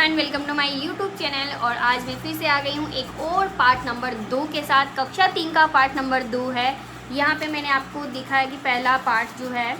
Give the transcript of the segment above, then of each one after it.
Everyone, welcome to my YouTube channel. और आज मैं फिर से आ गई हूँ एक और पार्ट नंबर 2 के साथ। कक्षा 3 का पार्ट नंबर 2 है। यहाँ पे मैंने आपको दिखाया कि पहला पार्ट जो है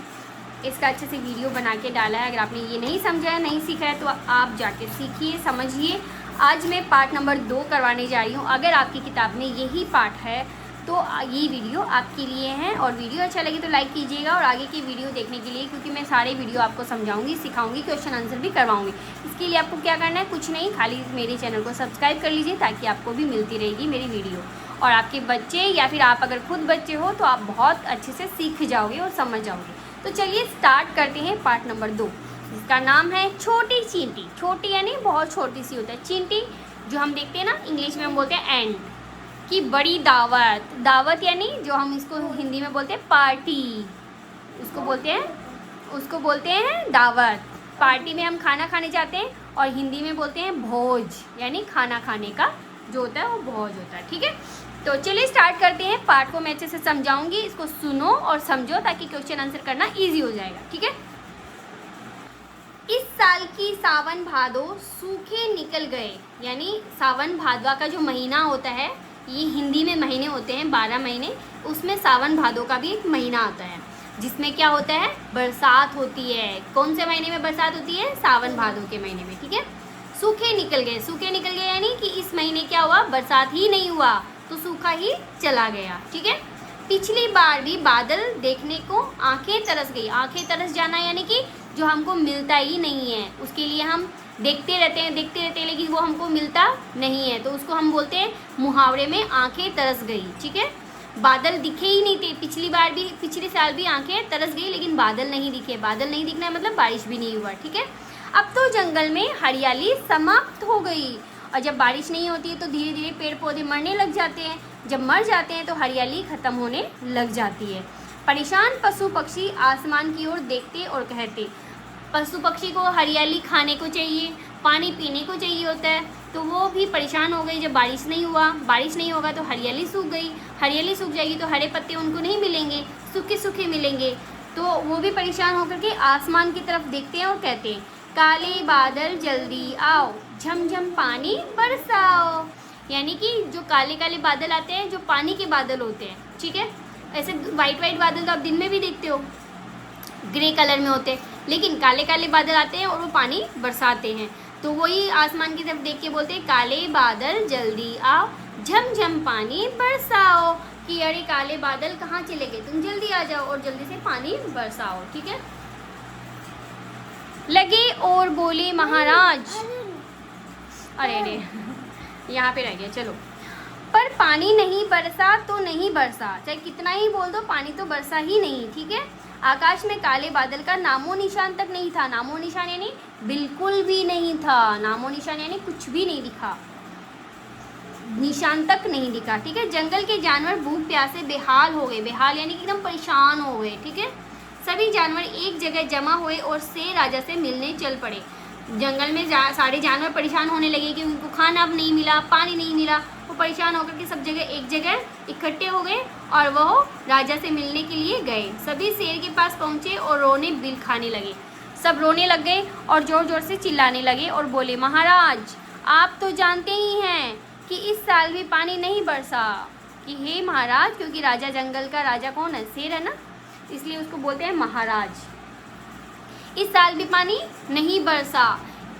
इसका अच्छे से वीडियो बना के डाला है। अगर आपने ये नहीं समझा है, नहीं सीखा है, तो आप जाके सीखिए, समझिए। आज मैं पार्ट नंबर 2 करवाने जा रही हूँ। अगर आपकी किताब में यही पार्ट है तो ये वीडियो आपके लिए है। और वीडियो अच्छा लगे तो लाइक कीजिएगा और आगे की वीडियो देखने के लिए, क्योंकि मैं सारे वीडियो आपको समझाऊंगी, सिखाऊंगी, क्वेश्चन आंसर भी करवाऊंगी। इसके लिए आपको क्या करना है, कुछ नहीं, खाली मेरे चैनल को सब्सक्राइब कर लीजिए ताकि आपको भी मिलती रहेगी मेरी वीडियो। और आपके बच्चे या फिर आप अगर खुद बच्चे हो तो आप बहुत अच्छे से सीख जाओगे और समझ जाओगे। तो चलिए स्टार्ट करते हैं पार्ट नंबर 2, जिसका नाम है छोटी चींटी। छोटी यानी बहुत छोटी सी होता है, चींटी जो हम देखते हैं ना, इंग्लिश में हम बोलते हैं एंट की बड़ी दावत। दावत यानी जो हम इसको हिंदी में बोलते हैं पार्टी, उसको बोलते हैं दावत। पार्टी में हम खाना खाने जाते हैं और हिंदी में बोलते हैं भोज, यानी खाना खाने का जो होता है वो भोज होता है। ठीक है, तो चलिए स्टार्ट करते हैं। पार्ट को मैं अच्छे से समझाऊंगी, इसको सुनो और समझो ताकि क्वेश्चन आंसर करना ईजी हो जाएगा। ठीक है। इस साल की सावन भादो सूखे निकल गए, यानी सावन भादवा का जो महीना होता है, ये हिंदी में महीने होते हैं 12 महीने, उसमें सावन भादो का भी एक महीना आता है जिसमें क्या होता है, बरसात होती है। कौन से महीने में बरसात होती है? सावन भादो के महीने में। ठीक है। सूखे निकल गए, सूखे निकल गए यानी कि इस महीने क्या हुआ, बरसात ही नहीं हुआ तो सूखा ही चला गया। ठीक है। पिछली बार भी बादल देखने को आंखें तरस गई। आंखें तरस जाना यानी कि जो हमको मिलता ही नहीं है, उसके लिए हम देखते रहते हैं लेकिन वो हमको मिलता नहीं है, तो उसको हम बोलते हैं मुहावरे में आंखें तरस गई। ठीक है। बादल दिखे ही नहीं थे, पिछले साल भी आंखें तरस गई लेकिन बादल नहीं दिखे। बादल नहीं दिखना मतलब बारिश भी नहीं हुआ। ठीक है। अब तो जंगल में हरियाली समाप्त हो गई, और जब बारिश नहीं होती है तो धीरे धीरे पेड़ पौधे मरने लग जाते हैं। जब मर जाते हैं तो हरियाली खत्म होने लग जाती है। परेशान पशु पक्षी आसमान की ओर देखते और कहते, पशु पक्षी को हरियाली खाने को चाहिए, पानी पीने को चाहिए होता है, तो वो भी परेशान हो गई। जब बारिश नहीं हुआ, बारिश नहीं होगा तो हरियाली सूख गई, हरियाली सूख जाएगी तो हरे पत्ते उनको नहीं मिलेंगे, सूखे सूखे मिलेंगे। तो वो भी परेशान होकर के आसमान की तरफ देखते हैं और कहते हैं, काले बादल जल्दी आओ, झमझम पानी बरसाओ। यानी कि जो काले काले बादल आते हैं, जो पानी के बादल होते हैं। ठीक है। ऐसे वाइट वाइट बादल तो आप दिन में भी देखते हो, ग्रे कलर में होते हैं, लेकिन काले काले बादल आते हैं और वो पानी बरसाते हैं। तो वही आसमान की तरफ देख के बोलते हैं, काले बादल जल्दी आओ, झमझम पानी बरसाओ। कि अरे काले बादल कहाँ चले गए, तुम जल्दी आ जाओ और जल्दी से पानी बरसाओ। ठीक है। लगे और बोले महाराज, अरे यहाँ पे रह गया, चलो। पर पानी नहीं बरसा तो नहीं बरसा, चाहे कितना ही बोल दो, पानी तो बरसा ही नहीं। ठीक है। आकाश में काले बादल का नामो निशान तक नहीं था। नामो निशान यानी बिल्कुल भी नहीं था, नामो निशान यानी कुछ भी नहीं दिखा, निशान तक नहीं दिखा। ठीक है। जंगल के जानवर भूख प्यास से बेहाल हो गए। बेहाल यानी कि एकदम परेशान हो गए। ठीक है। सभी जानवर एक जगह जमा हुए और शेर राजा से मिलने चल पड़े। जंगल में सारे जानवर परेशान होने लगे कि उनको खाना अब नहीं मिला, पानी नहीं मिला। वो परेशान होकर के सब जगह एक जगह इकट्ठे हो गए और वो राजा से मिलने के लिए गए। सभी शेर के पास पहुँचे और रोने बिल खाने लगे। सब रोने लग गए और ज़ोर ज़ोर से चिल्लाने लगे और बोले, महाराज आप तो जानते ही हैं कि इस साल भी पानी नहीं बरसा। कि हे महाराज, क्योंकि राजा जंगल का राजा कौन है, शेर है ना, इसलिए उसको बोलते हैं महाराज। इस साल भी पानी नहीं बरसा।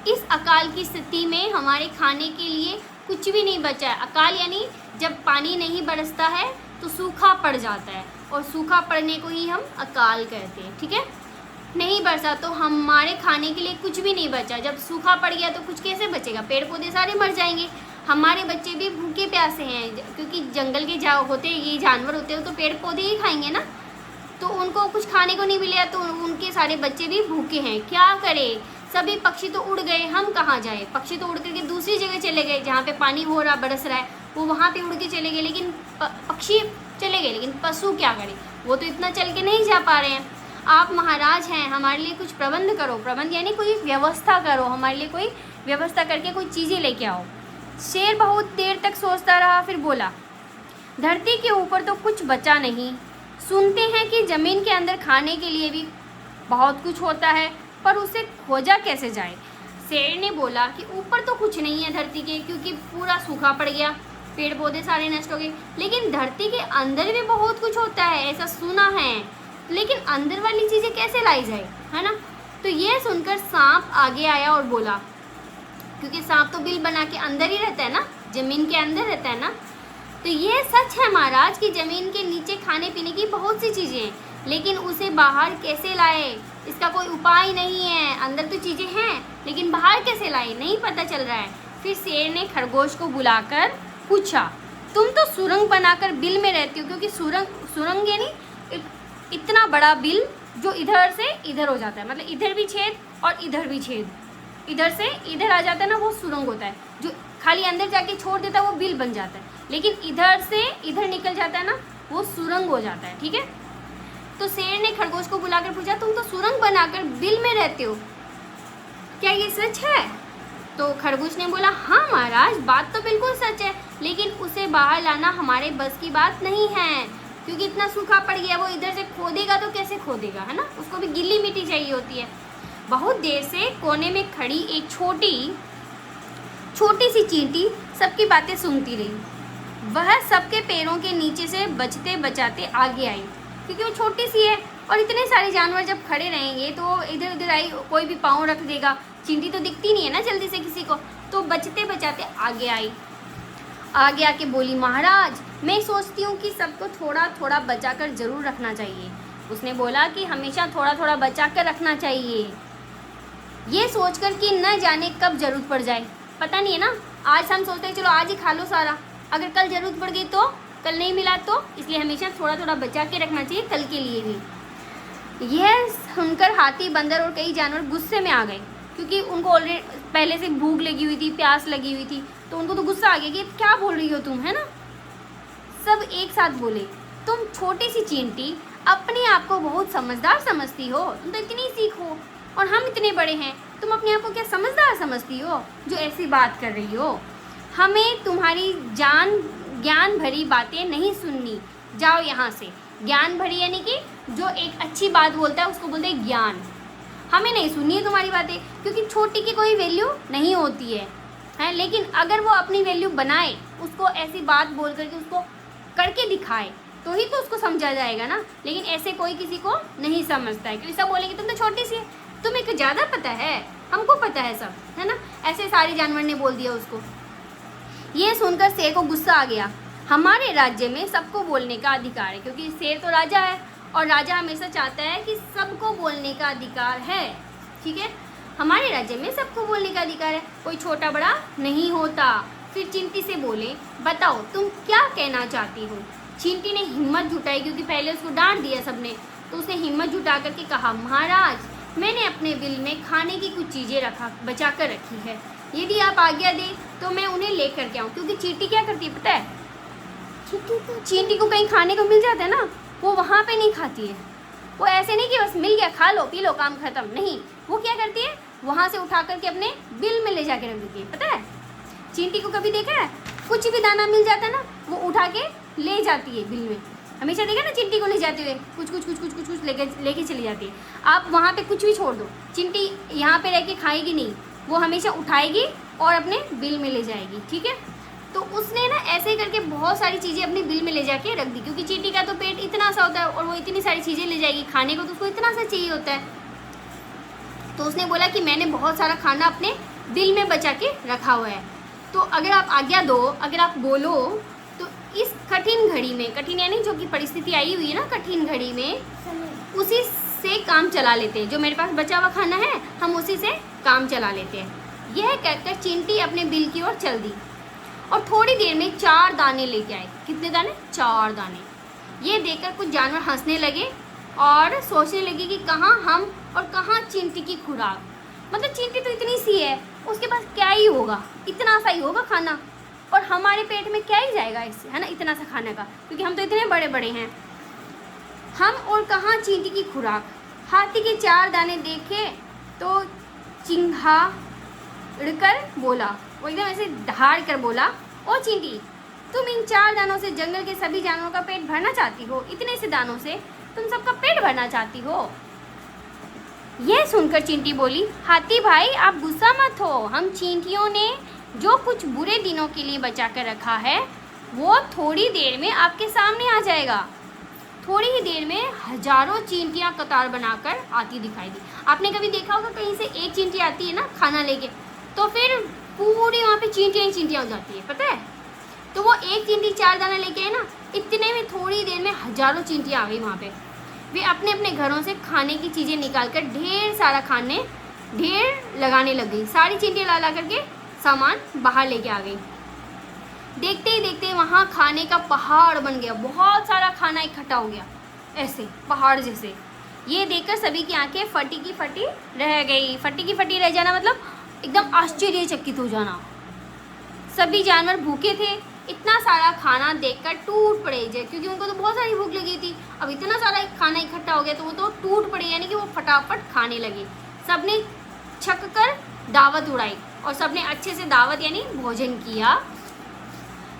इस अकाल की स्थिति में हमारे खाने के लिए कुछ भी नहीं बचा है। अकाल यानी जब पानी नहीं बरसता है तो सूखा पड़ जाता है, और सूखा पड़ने को ही हम अकाल कहते हैं। ठीक है। नहीं बरसा तो हमारे खाने के लिए कुछ भी नहीं बचा। जब सूखा पड़ गया तो कुछ कैसे बचेगा, पेड़ पौधे सारे मर जाएंगे। हमारे बच्चे भी भूखे प्यासे हैं, क्योंकि जंगल के होते ये जानवर होते हैं तो पेड़ पौधे ही खाएंगे ना, तो उनको कुछ खाने को नहीं मिला तो उनके सारे बच्चे भी भूखे हैं। क्या करें, सभी पक्षी तो उड़ गए, हम कहाँ जाए। पक्षी तो उड़ करके दूसरी जगह चले गए जहाँ पे पानी हो रहा, बरस रहा है, वो वहाँ पे उड़ के चले गए। लेकिन पक्षी चले गए, लेकिन पशु क्या करें, वो तो इतना चल के नहीं जा पा रहे हैं। आप महाराज हैं, हमारे लिए कुछ प्रबंध करो। प्रबंध यानी कोई व्यवस्था करो, हमारे लिए कोई व्यवस्था करके कोई चीज़ें लेके आओ। शेर बहुत देर तक सोचता रहा, फिर बोला, धरती के ऊपर तो कुछ बचा नहीं। सुनते हैं कि ज़मीन के अंदर खाने के लिए भी बहुत कुछ होता है, पर उसे खोजा कैसे जाए। शेर ने बोला कि ऊपर तो कुछ नहीं है धरती के, क्योंकि पूरा सूखा पड़ गया, पेड़ पौधे सारे नष्ट हो गए, लेकिन धरती के अंदर भी बहुत कुछ होता है, ऐसा सुना है, लेकिन अंदर वाली चीज़ें कैसे लाई जाए, है ना। तो ये सुनकर सांप आगे आया और बोला, क्योंकि सांप तो बिल बना के अंदर ही रहता है ना, ज़मीन के अंदर रहता है ना। तो ये सच है महाराज कि ज़मीन के नीचे खाने पीने की बहुत सी चीज़ें हैं, लेकिन उसे बाहर कैसे लाए इसका कोई उपाय नहीं है। अंदर तो चीज़ें हैं, लेकिन बाहर कैसे लाए नहीं पता चल रहा है। फिर शेर ने खरगोश को बुलाकर पूछा, तुम तो सुरंग बनाकर बिल में रहती हो, क्योंकि सुरंग यानी इतना बड़ा बिल जो इधर से इधर हो जाता है, मतलब इधर भी छेद और इधर भी छेद, इधर से इधर आ जाता है ना, वो सुरंग होता है। जो खाली अंदर जाके छोड़ देता है वो बिल बन जाता है, लेकिन इधर से इधर निकल जाता है ना, वो सुरंग हो जाता है, ठीक है। तो शेर ने खरगोश को बुलाकर पूछा, तुम तो सुरंग बनाकर बिल में रहते हो, क्या ये सच है? तो खरगोश ने बोला, हाँ महाराज, बात तो बिल्कुल सच है, लेकिन उसे बाहर लाना हमारे बस की बात नहीं है, क्योंकि इतना सूखा पड़ गया, वो इधर से खोदेगा तो कैसे खोदेगा, है ना, उसको भी गीली मिट्टी चाहिए होती है। बहुत देर से कोने में खड़ी एक छोटी सी चींटी सबकी बातें सुनती रही। वह सबके पैरों के नीचे से बचते बचाते आगे आई, क्योंकि वो छोटी सी है और इतने सारे जानवर जब खड़े रहेंगे तो इधर उधर आई, कोई भी पाँव रख देगा, चींटी तो दिखती नहीं है ना जल्दी से किसी को, तो बचते बचाते आगे आई। आगे आके बोली, महाराज, मैं सोचती हूँ कि सबको थोड़ा थोड़ा बचा कर जरूर रखना चाहिए। उसने बोला कि हमेशा थोड़ा थोड़ा बचा कर रखना चाहिए, ये सोचकर कि न जाने कब जरूरत पड़ जाए, पता नहीं है ना। आज हम सोचते हैं चलो आज ही खा लो सारा, अगर कल जरूरत पड़ गई तो, कल नहीं मिला तो, इसलिए हमेशा थोड़ा थोड़ा बचा के रखना चाहिए कल के लिए भी। यह सुनकर हाथी, बंदर और कई जानवर गुस्से में आ गए, क्योंकि उनको ऑलरेडी पहले से भूख लगी हुई थी, प्यास लगी हुई थी, तो उनको तो गुस्सा आ गया कि क्या बोल रही हो तुम, है ना। सब एक साथ बोले, तुम छोटी सी चींटी अपने आप को बहुत समझदार समझती हो, तुम तो इतनी सीख हो और हम इतने बड़े हैं, तुम अपने आप को क्या समझदार समझती हो जो ऐसी बात कर रही हो। हमें तुम्हारी ज्ञान भरी बातें नहीं सुननी, जाओ यहाँ से। ज्ञान भरी यानी कि जो एक अच्छी बात बोलता है उसको बोलते हैं ज्ञान। हमें नहीं सुननी है तुम्हारी बातें, क्योंकि छोटी की कोई वैल्यू नहीं होती है, लेकिन अगर वो अपनी वैल्यू बनाए, उसको ऐसी बात बोल करके उसको करके दिखाए, तो ही तो उसको समझा जाएगा ना। लेकिन ऐसे कोई किसी को नहीं समझता है, क्योंकि सब बोलेंगे तुम तो छोटी सी है, तुम्हें कुछ ज़्यादा पता है, हमको पता है सब, है ना। ऐसे सारे जानवर ने बोल दिया उसको। ये सुनकर शेर को गुस्सा आ गया। हमारे राज्य में सबको बोलने का अधिकार है, क्योंकि शेर तो राजा है और राजा हमेशा चाहता है कि सबको बोलने का अधिकार है, ठीक है। हमारे राज्य में सबको बोलने का अधिकार है, कोई छोटा बड़ा नहीं होता। फिर चींटी से बोले, बताओ तुम क्या कहना चाहती हो। चींटी ने हिम्मत जुटाई, क्योंकि पहले उसको डांट दिया सबने, तो उसने हिम्मत जुटा करके कहा, महाराज, मैंने अपने बिल में खाने की कुछ चीज़ें बचा कर रखी है, यदि आप आज्ञा दें तो मैं उन्हें लेकर के आऊँ। क्योंकि चींटी क्या करती है पता है, चींटी को कहीं खाने को मिल जाता है ना, वो वहाँ पे नहीं खाती है। वो ऐसे नहीं कि बस मिल गया खा लो पी लो काम खत्म, नहीं, वो क्या करती है, वहाँ से उठा करके अपने बिल में ले जाके रख देती है। पता है चींटी को कभी देखा है, कुछ भी दाना मिल जाता है ना, वो उठा के ले जाती है बिल में। हमेशा देखा ना चींटी को ले जाते हुए, कुछ लेके चली जाती है। आप वहाँ पे कुछ भी छोड़ दो, चींटी यहाँ पे रह के खाएगी नहीं, वो हमेशा उठाएगी और अपने बिल में ले जाएगी, ठीक है। तो उसने ना ऐसे ही करके बहुत सारी चीज़ें अपने बिल में ले जाके रख दी, क्योंकि चींटी का तो पेट इतना सा होता है और वो इतनी सारी चीज़ें ले जाएगी खाने को, तो उसको इतना सा चाहिए होता है। तो उसने बोला कि मैंने बहुत सारा खाना अपने बिल में बचा के रखा हुआ है, तो अगर आप आज्ञा दो, अगर आप बोलो, तो इस कठिन घड़ी में, कठिन यानी जो कि परिस्थिति आई हुई है ना, कठिन घड़ी में उसी से काम चला लेते हैं। जो मेरे पास बचा हुआ खाना है हम उसी से काम चला लेते हैं। यह कहकर चींटी अपने बिल की ओर चल दी और थोड़ी देर में 4 दाने लेके आए। कितने दाने? 4 दाने। ये देखकर कुछ जानवर हंसने लगे और सोचने लगे कि कहाँ हम और कहाँ चींटी की खुराक। मतलब चींटी तो इतनी सी है, उसके पास क्या ही होगा, इतना सा ही होगा खाना, और हमारे पेट में क्या ही जाएगा इससे, है ना, इतना सा खाने का, क्योंकि हम तो इतने बड़े बड़े हैं। हम और कहाँ चींटी की खुराक। हाथी के 4 दाने देखे तो चिंघाड़कर बोला, वो एकदम ऐसे दहाड़ कर बोला, ओ चींटी, तुम इन 4 दानों से जंगल के सभी जानवरों का पेट भरना चाहती हो? इतने से दानों से तुम सबका पेट भरना चाहती हो? यह सुनकर चींटी बोली, हाथी भाई आप गुस्सा मत हो, हम चींटियों ने जो कुछ बुरे दिनों के लिए बचा कर रखा है वो थोड़ी देर में आपके सामने आ जाएगा। थोड़ी ही देर में हजारों चींटियां कतार बनाकर आती दिखाई दी। आपने कभी देखा होगा कहीं से एक चींटी आती है ना खाना लेके, तो फिर पूरी वहाँ पे चींटियां हो जाती है, पता है। तो वो एक चींटी 4 दाना लेके आए ना, इतने में थोड़ी देर में हजारों चींटियां आ गई वहाँ पे। वे अपने अपने घरों से खाने की चीज़ें निकाल कर ढेर लगाने लग गई। सारी चींटियां ला ला करके सामान बाहर लेके आ गई। देखते ही देखते वहाँ खाने का पहाड़ बन गया, बहुत सारा खाना इकट्ठा हो गया, ऐसे पहाड़ जैसे। ये देखकर सभी की आंखें फटी की फटी रह गई। फटी की फटी रह जाना मतलब एकदम आश्चर्यचकित हो जाना। सभी जानवर भूखे थे, इतना सारा खाना देखकर टूट पड़े, क्योंकि उनको तो बहुत सारी भूख लगी थी। अब इतना सारा खाना इकट्ठा हो गया तो वो तो टूट पड़े, यानी कि वो फटाफट खाने लगे। सबने छक कर दावत उड़ाई और सबने अच्छे से दावत यानी भोजन किया।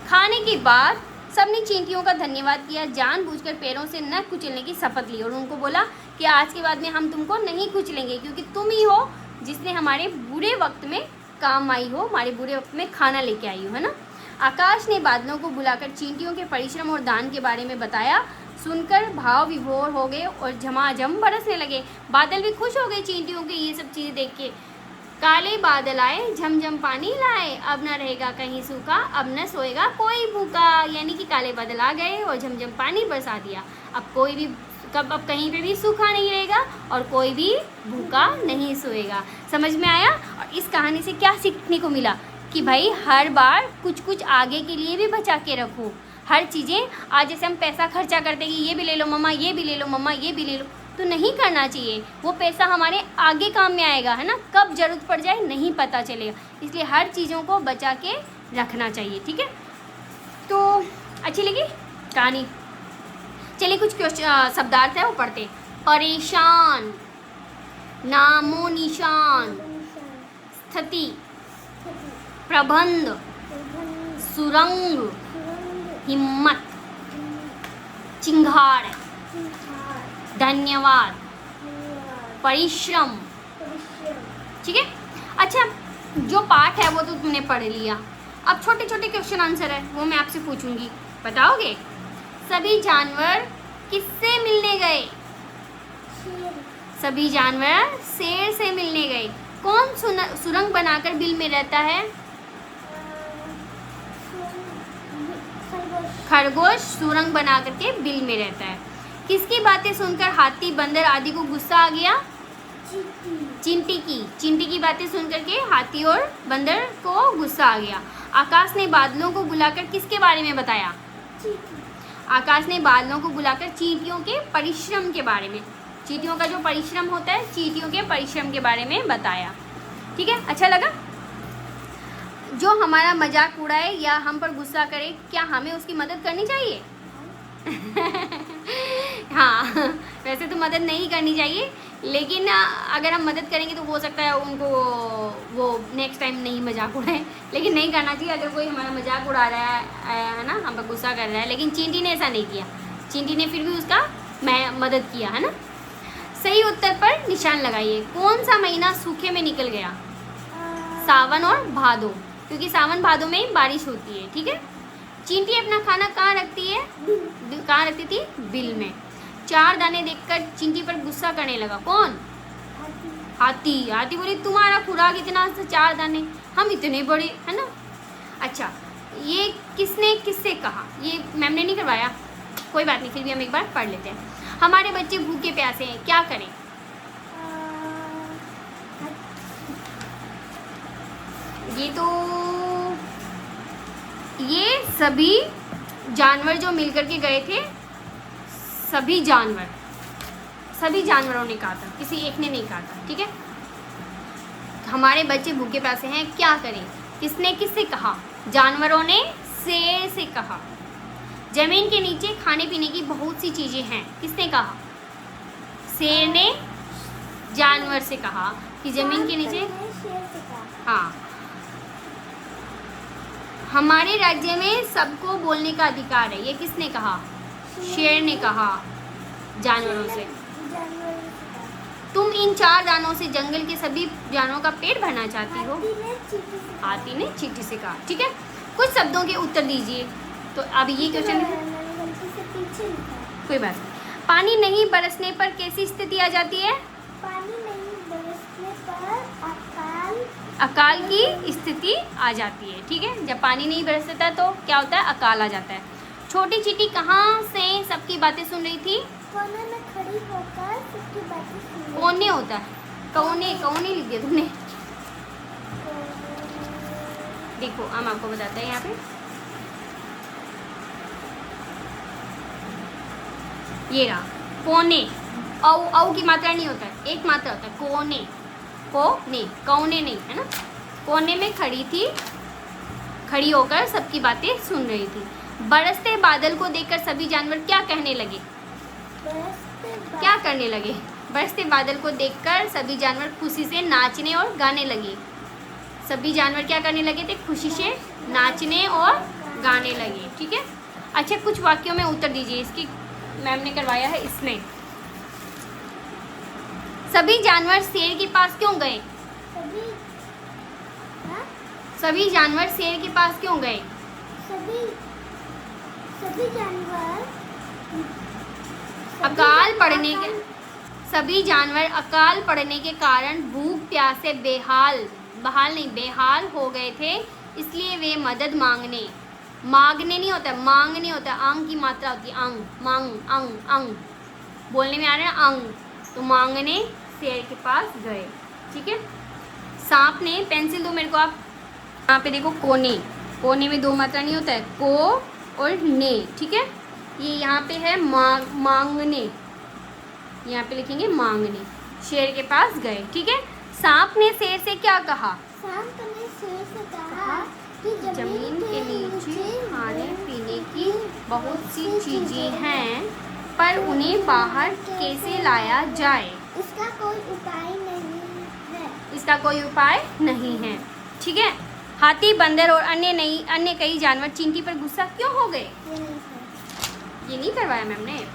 खाने के बाद सबने चींटियों का धन्यवाद किया, जानबूझकर पैरों से न कुचलने की शपथ ली और उनको बोला कि आज के बाद में हम तुमको नहीं कुचलेंगे, क्योंकि तुम ही हो जिसने हमारे बुरे वक्त में काम आई हो, हमारे बुरे वक्त में खाना लेके आई हो, है ना। आकाश ने बादलों को बुलाकर चींटियों के परिश्रम और दान के बारे में बताया। सुनकर भाव विभोर हो गए और झमाझम बरसने लगे। बादल भी खुश हो गए चींटियों के ये सब चीज़ें देख के। काले बादल आए, झमझम पानी लाए, अब न रहेगा कहीं सूखा, अब न सोएगा कोई भूखा। यानी कि काले बादल आ गए और झमझम पानी बरसा दिया। अब कहीं पे भी सूखा नहीं रहेगा और कोई भी भूखा नहीं सोएगा। समझ में आया। और इस कहानी से क्या सीखने को मिला कि भाई हर बार कुछ कुछ आगे के लिए भी बचा के रखो। हर चीज़ें आज जैसे हम पैसा खर्चा करते हैं कि ये भी ले लो मम्मा, ये भी ले लो मम्मा, ये भी ले लो, तो नहीं करना चाहिए। वो पैसा हमारे आगे काम में आएगा, है ना। कब ज़रूरत पड़ जाए नहीं पता चलेगा, इसलिए हर चीज़ों को बचा के रखना चाहिए, ठीक है। तो अच्छी लगी कहानी। चलिए कुछ शब्दार्थ है वो पढ़ते। परेशान, नामो निशान, स्थिति, प्रबंध, सुरंग, हिम्मत, चिंगाड़, धन्यवाद, परिश्रम, ठीक है। अच्छा, जो पाठ है वो तो तुमने पढ़ लिया। अब छोटे छोटे क्वेश्चन आंसर है वो मैं आपसे पूछूंगी, बताओगे। सभी जानवर किससे मिलने गए? सभी जानवर शेर से मिलने गए। कौन सुरंग बनाकर बिल में रहता है? खरगोश सुरंग बना करके बिल में रहता है। किसकी बातें सुनकर हाथी, बंदर आदि को गुस्सा आ गया? चींटी की बातें सुनकर के हाथी और बंदर को गुस्सा आ गया। आकाश ने बादलों को बुलाकर किसके बारे में बताया? आकाश ने बादलों को बुलाकर चींटियों के परिश्रम के बारे में, चींटियों का जो परिश्रम होता है, चींटियों के परिश्रम के बारे में बताया। ठीक है, अच्छा लगा। जो हमारा मजाक उड़ाए या हम पर गुस्सा करे, क्या हमें उसकी मदद करनी चाहिए? हाँ, वैसे तो मदद नहीं करनी चाहिए, लेकिन अगर हम मदद करेंगे तो हो सकता है उनको वो नेक्स्ट टाइम नहीं मजाक उड़ाए, लेकिन नहीं करना चाहिए। अगर कोई हमारा मजाक उड़ा रहा है ना, हम पर गुस्सा कर रहा है, लेकिन चींटी ने ऐसा नहीं किया। चींटी ने फिर भी उसका मदद किया, है ना। सही उत्तर पर निशान लगाइए। कौन सा महीना सूखे में निकल गया? सावन और भादो, क्योंकि सावन भादो में बारिश होती है। ठीक है। चींटी अपना खाना कहाँ रखती है? कहाँ रखती थी? बिल में। 4 दाने देखकर चींटी पर गुस्सा करने लगा। कौन? हाथी। हाथी बोली तुम्हारा खुराक इतना, 4 दाने, हम इतने बड़े, है ना। अच्छा, ये किसने किससे कहा? ये मैम ने नहीं करवाया, कोई बात नहीं, फिर भी हम एक बार पढ़ लेते हैं। हमारे बच्चे भूखे प्यासे हैं, क्या करें? ये सभी जानवर जो मिलकर के गए थे, सभी जानवरों ने कहा था, किसी एक ने नहीं कहा था। ठीक है। हमारे बच्चे भूखे प्यासे हैं, क्या करें? किसने किससे कहा? जानवरों ने शेर से कहा। जमीन के नीचे खाने पीने की बहुत सी चीजें हैं, किसने कहा? शेर ने जानवर से कहा कि जमीन के नीचे, हाँ। हमारे राज्य में सबको बोलने का अधिकार है, ये किसने कहा? शेर ने कहा जानवरों से। तुम इन 4 दानों से जंगल के सभी जानवरों का पेट भरना चाहती हो। हाथी ने चींटी से कहा। ठीक है, कुछ शब्दों के उत्तर दीजिए। तो अब ये क्वेश्चन कोई बात नहीं। पानी नहीं बरसने पर कैसी स्थिति आ जाती है? पानी नहीं बरसने पर अकाल की स्थिति आ जाती है। ठीक है, जब पानी नहीं बरसता तो क्या होता है? अकाल आ जाता है। छोटी चींटी कहाँ से सबकी बातें सुन रही थी? कोने में खड़ी होकर सबकी बातें सुन रही थी। कोने होता है, कौने कौने लिख दिया तुमने। देखो हम आपको बताते हैं यहाँ पे, ये रहा कोने। औ की मात्रा नहीं होता है, एक मात्रा होता है कोने। कोने, कौने नहीं, है ना। कोने में खड़ी थी, खड़ी होकर सबकी बातें सुन रही थी। बरसते बादल को देखकर सभी जानवर क्या कहने लगे? क्या करने लगे? बरसते बादल को देखकर सभी जानवर खुशी से नाचने और गाने लगे। सभी जानवर क्या करने लगे थे? खुशी से नाचने और गाने लगे। ठीक है, अच्छा कुछ वाक्यों में उत्तर दीजिए। इसकी मैम ने करवाया है इसमें। सभी जानवर शेर के पास क्यों गए? सभी जानवर शेर के पास क्यों गए? सभी जानवर अकाल पड़ने के सभी जानवर अकाल पड़ने के कारण भूख प्यास से बेहाल हो गए थे। इसलिए वे मदद मांगने नहीं होता, मांगने होता है। अंग की मात्रा होती है, अंग, मांग, अंग, अंग बोलने में आ रहा है अंग। तो मांगने शेर के पास गए। ठीक है, सांप ने, पेंसिल दो मेरे को आप। यहाँ पे देखो कोने, कोने में 2 मात्रा नहीं होता है, को और ने। ठीक है, ये यहाँ पे है मांगने, यहाँ पे लिखेंगे मांगने। शेर के पास गए। ठीक है, सांप ने शेर से क्या कहा? सांप ने शेर से कहा कि जमीन के नीचे खाने पीने की बहुत सी चीजें हैं, पर उन्हें बाहर कैसे लाया जाए? इसका कोई उपाय नहीं है। इसका कोई उपाय नहीं है। ठीक है, हाथी, बंदर और अन्य कई जानवर चींटी पर गुस्सा क्यों हो गए? ये नहीं करवाया मैम ने।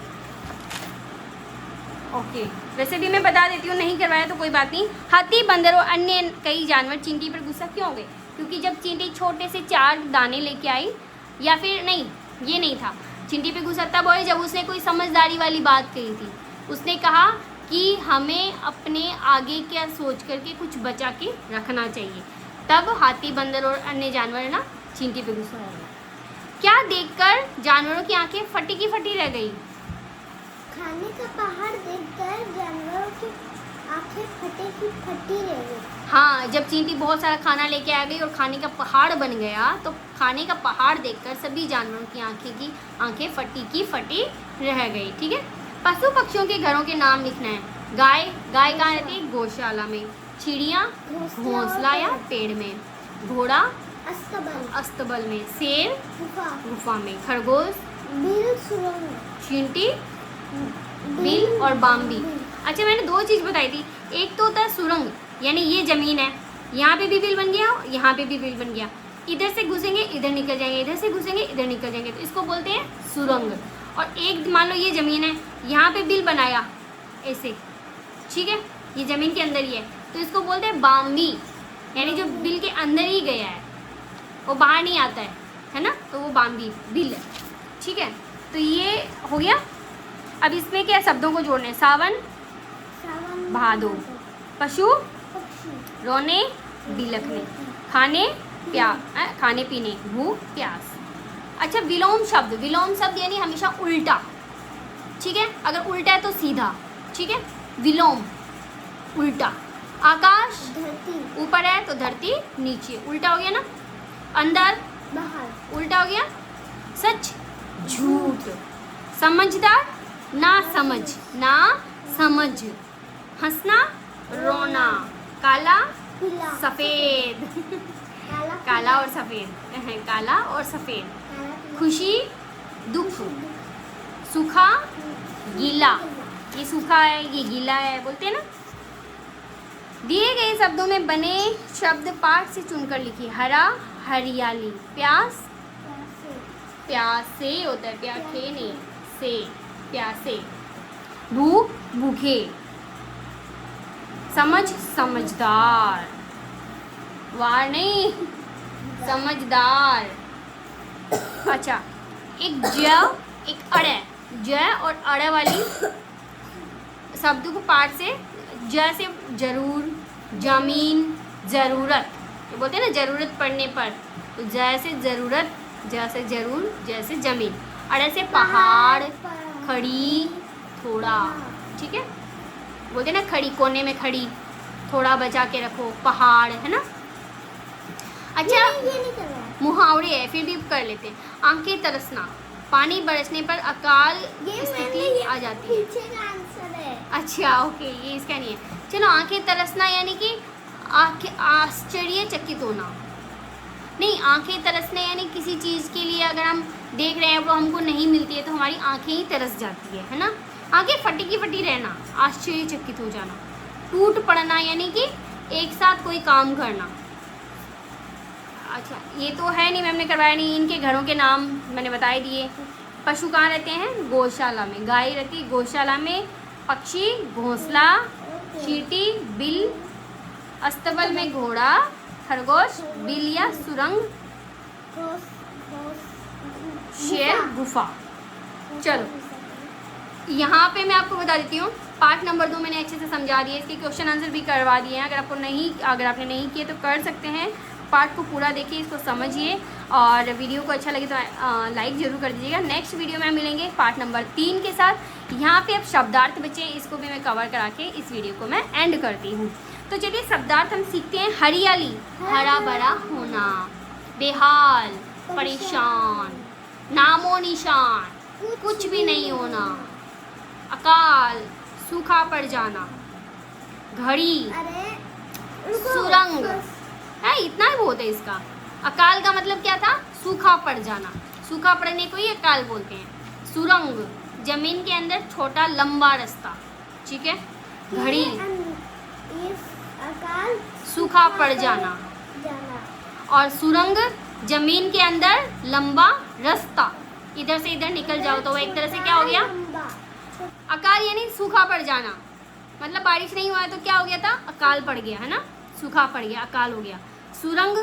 ओके, वैसे भी मैं बता देती हूँ, नहीं करवाया तो कोई बात नहीं। हाथी, बंदर और अन्य कई जानवर चींटी पर गुस्सा क्यों हो गए? क्योंकि जब चींटी छोटे से 4 दाने लेके आई, या फिर नहीं, ये नहीं था। चींटी पे गुस्सा तब हुआ जब उसने कोई समझदारी वाली बात कही थी। उसने कहा कि हमें अपने आगे क्या सोच करके कुछ बचा के रखना चाहिए। तब हाथी, बंदर और अन्य जानवर ना चींटी पे गुस्सा हो गए। क्या देखकर जानवरों की आंखें फटी की फटी रह गई? खाने का पहाड़ देखकर जानवरों की आंखें फटे की फटी रह गई। हाँ, जब चींटी बहुत सारा खाना लेके आ गई और खाने का पहाड़ बन गया, तो खाने का पहाड़ देखकर सभी जानवरों की आंखें फटी की फटी रह गई। ठीक है, पशु पक्षियों के घरों के नाम लिखना है। गाय कहाँ रहती है? गौशाला में। चिड़िया घोंसला या पेड़ में। घोड़ा अस्तबल में। शेर गुफा में। खरगोश बिल सुरंग। चींटी बिल और बाम्बी। अच्छा, मैंने 2 चीज़ बताई थी। एक तो होता है सुरंग, यानी ये ज़मीन है, यहाँ पे भी बिल बन गया, यहाँ पे भी बिल बन गया। इधर से घुसेंगे इधर निकल जाएंगे, इधर से घुसेंगे इधर निकल जाएंगे, तो इसको बोलते हैं सुरंग। और एक मान लो ये ज़मीन है, यहाँ पे बिल बनाया ऐसे, ठीक है, ये ज़मीन के अंदर ही है, तो इसको बोलते हैं बाम्बी, यानी जो बिल के अंदर ही गया है, वो बाहर नहीं आता है ना, तो वो बाम्बी बिल है। ठीक है, तो ये हो गया। अब इसमें क्या शब्दों को जोड़ना है? सावन भादो, पशु रोने बिलखने, खाने पीने, भूख प्यास। अच्छा, विलोम शब्द यानी हमेशा उल्टा। ठीक है, अगर उल्टा है तो सीधा। ठीक है, विलोम उल्टा। आकाश ऊपर है तो धरती नीचे, उल्टा हो गया ना। अंदर बाहर, उल्टा हो गया। सच झूठ। समझदार ना समझ। हंसना रोना। काला सफेद काला और सफेद। खुशी दुख। सूखा गीला, ये सूखा है ये गीला है, बोलते हैं ना। दिए गए शब्दों में बने शब्द पाठ से चुनकर लिखिए। हरा हरियाली। प्यास प्यासे होता है, प्याखे नहीं, से प्यासे। भूख भूखे। समझ समझदार, वार नहीं, समझदार। अच्छा, एक ज एक अड़े, ज और अड़े वाली शब्द को पाठ से, ज से जरूर, जमीन, ज़रूरत, ये बोलते हैं ना ज़रूरत पड़ने पर, तो ज से ज़रूरत, ज से जरूर, ज से जमीन, अड़े से पहाड़, खड़ी, थोड़ा, ठीक है, बोलते हैं ना खड़ी, कोने में खड़ी, थोड़ा बचा के रखो, पहाड़, है ना। अच्छा, ये नहीं कर रहा है। मुहावरे है, फिर भी कर लेते हैं। आंखें तरसना, पानी बरसने पर अकाल ये स्थिति आ जाती है। पीछे का आंसर है। अच्छा ओके, ये इसका नहीं है। चलो, आंखें तरसना यानी कि आंखें आश्चर्यचकित होना, नहीं, आंखें तरसना यानी किसी चीज़ के लिए अगर हम देख रहे हैं वो हमको नहीं मिलती है तो हमारी आंखें ही तरस जाती है ना। आंखें फटी की फटी रहना, आश्चर्यचकित हो जाना। टूट पड़ना यानी कि एक साथ कोई काम करना। अच्छा, ये तो है नहीं, मैम ने करवाया नहीं। इनके घरों के नाम मैंने बता ही दिए। पशु कहाँ रहते हैं? गौशाला में। गाय रहती है गौशाला में। पक्षी घोंसला, चींटी बिल, अस्तबल में घोड़ा, खरगोश बिल या सुरंग, शेर गुफा। चलो, यहाँ पे मैं आपको बता देती हूँ, पार्ट नंबर 2 मैंने अच्छे से समझा दिया, इसके क्वेश्चन आंसर भी करवा दिए हैं। अगर आपने नहीं किए तो कर सकते हैं। पार्ट को पूरा देखिए, इसको समझिए, और वीडियो को अच्छा लगे तो लाइक ज़रूर कर दीजिएगा। नेक्स्ट वीडियो में हम मिलेंगे पार्ट नंबर 3 के साथ। यहाँ पे अब शब्दार्थ बचे, इसको भी मैं कवर करा के इस वीडियो को मैं एंड करती हूँ। तो चलिए, शब्दार्थ हम सीखते हैं। हरियाली, हरा भरा होना। बेहाल, परेशान। नामो निशान, कुछ भी नहीं होना। अकाल, सूखा पड़ जाना। घड़ी, सुरंग, है, इतना ही बहुत है इसका। अकाल का मतलब क्या था? सूखा पड़ जाना। सूखा पड़ने को ही अकाल बोलते हैं। सुरंग, जमीन के अंदर छोटा लंबा रास्ता, ठीक है। घड़ी, अकाल सूखा पड़ जाना। और सुरंग, जमीन के अंदर लंबा रास्ता। इधर से इधर निकल जाओ तो वो एक तरह से क्या हो गया? अकाल यानी सूखा पड़ जाना, मतलब बारिश नहीं हुआ है तो क्या हो गया था? अकाल पड़ गया, है ना। सूखा पड़ गया, अकाल हो गया। सुरंग,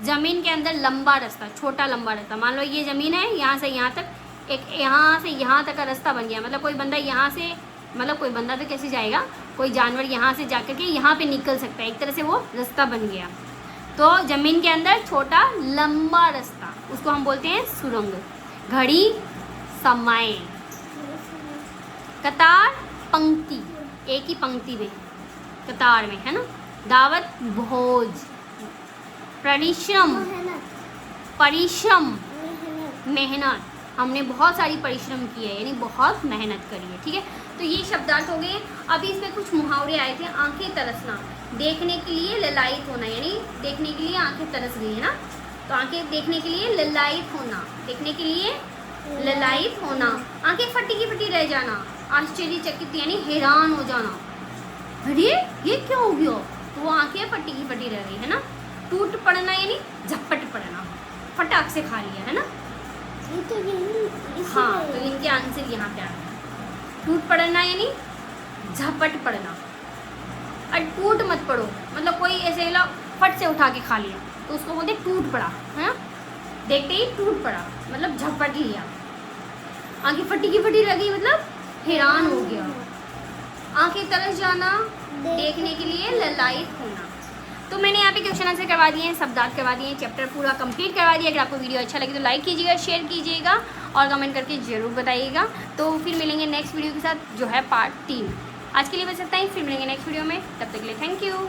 जमीन के अंदर लंबा रास्ता, छोटा लंबा रास्ता। मान लो ये जमीन है, यहाँ से यहाँ तक, एक यहाँ से यहाँ तक का रास्ता बन गया। मतलब कोई बंदा यहाँ से, मतलब कोई बंदा तो कैसे जाएगा, कोई जानवर यहाँ से जाकर के यहाँ पे निकल सकता है, एक तरह से वो रास्ता बन गया। तो जमीन के अंदर छोटा लंबा रास्ता, उसको हम बोलते हैं सुरंग। घड़ी, समय। कतार, पंक्ति, एक ही पंक्ति में, कतार में, है ना। दावत, भोज। परिश्रम, परिश्रम, मेहनत। हमने बहुत सारी परिश्रम की है, यानी बहुत मेहनत करी है, ठीक है। तो ये शब्दार्थ हो गए। अभी इसमें कुछ मुहावरे आए थे। आंखें तरसना, देखने के लिए ललायत होना, यानी देखने के लिए आंखें तरस गई है ना। तो आंखें देखने के लिए ललायत होना, देखने के लिए ललायत होना। आंखें फटी की फटी रह जाना, आश्चर्यचकित यानी हैरान हो जाना, अरे ये क्या हो गया, तो वो आंखें फटी की फटी रह गई, है ना। टूट पड़ना यानी झपट पड़ना, फटाक से खा लिया, है ना। ये तो हाँ, तो इनके आंसर यहाँ पे आ रहे हैं। टूट पड़ना यानी झपट पड़ना। और टूट मत पड़ो, मतलब कोई ऐसे ला फट से उठा के खा लिया तो उसको बोलते टूट पड़ा, है ना। देखते ही टूट पड़ा, मतलब झपट लिया। आंखें फटी की फटी रह गई, मतलब हैरान हो गया। आंखें तरस जाना, देखने के लिए ललायत होना। तो मैंने यहाँ पे क्वेश्चन आंसर करवा दिए हैं, शब्दार्थ करवा दिए हैं, चैप्टर पूरा कंप्लीट करवा दिया। अगर आपको वीडियो अच्छा लगे तो लाइक कीजिएगा, शेयर कीजिएगा और कमेंट करके ज़रूर बताइएगा। तो फिर मिलेंगे नेक्स्ट वीडियो के साथ, जो है पार्ट 3। आज के लिए बस इतना ही, फिर मिलेंगे नेक्स्ट वीडियो में। तब तक के लिए थैंक यू।